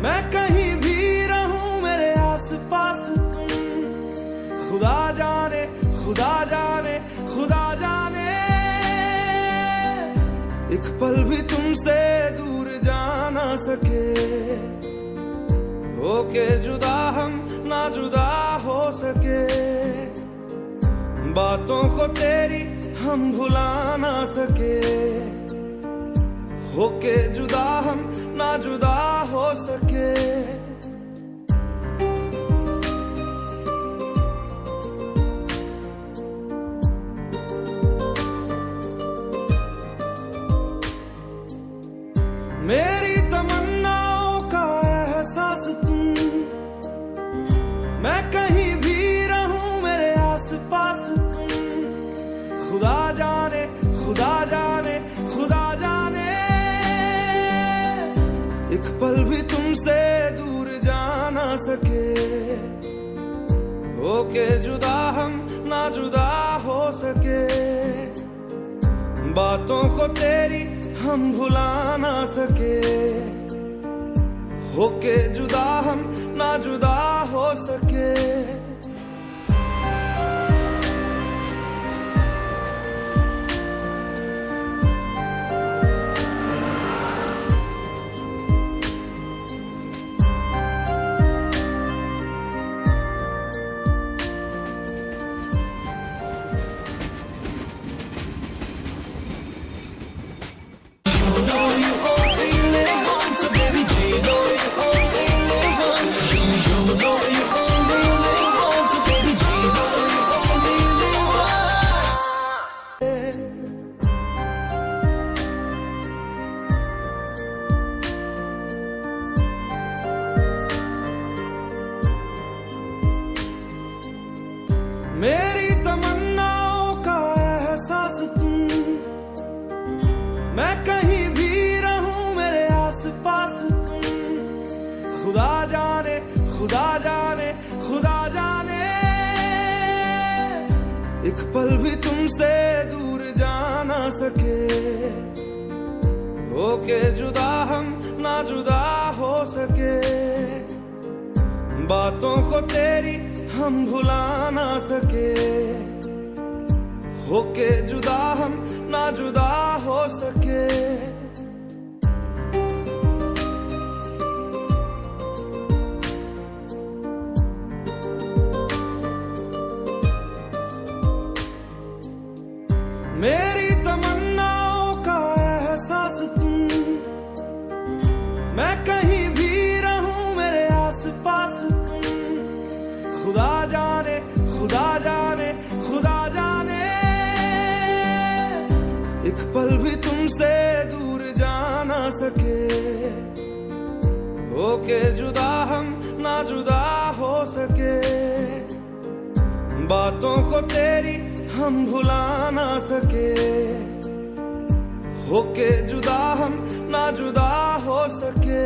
मैं कहीं भी रहूं मेरे आस पास तुम, खुदा जाने खुदा जाने खुदा जाने, एक पल भी तुमसे दूर जा ना सके, होके जुदा हम ना जुदा हो सके, बातों को तेरी हम भुला ना सके, होके जुदा हम ना जुदा हो सके। मेरी तमन्नाओं का एहसास तुम, मैं कहीं भी रहूं मेरे आस पास तुम, खुदा जाने खुदा जाने खुदा जाने, एक पल भी तुमसे दूर जा ना सके, होके जुदा हम ना जुदा हो सके, बातों को तेरी हम भुला ना सके, होके जुदा हम ना जुदा हो सके। मेरी तमन्नाओं का एहसास तुम, मैं कहीं भी रहूं मेरे आस पास तुम, खुदा जाने खुदा जाने खुदा जाने, एक पल भी तुमसे दूर जा ना सके, होके जुदा हम ना जुदा हो सके, बातों को तेरी हम भुला ना सके, होके जुदा हम ना जुदा हो सके। मेरी तमन्नाओं का एहसास तुम, मैं कहीं भी रहूं मेरे आस पास तुम, खुदा जाने खुदा जाने खुदा जाने, एक पल भी तुमसे दूर जा ना सके, होके जुदा हम ना जुदा हो सके, बातों को तेरी हम भुला ना सके, होके जुदा हम ना जुदा हो सके।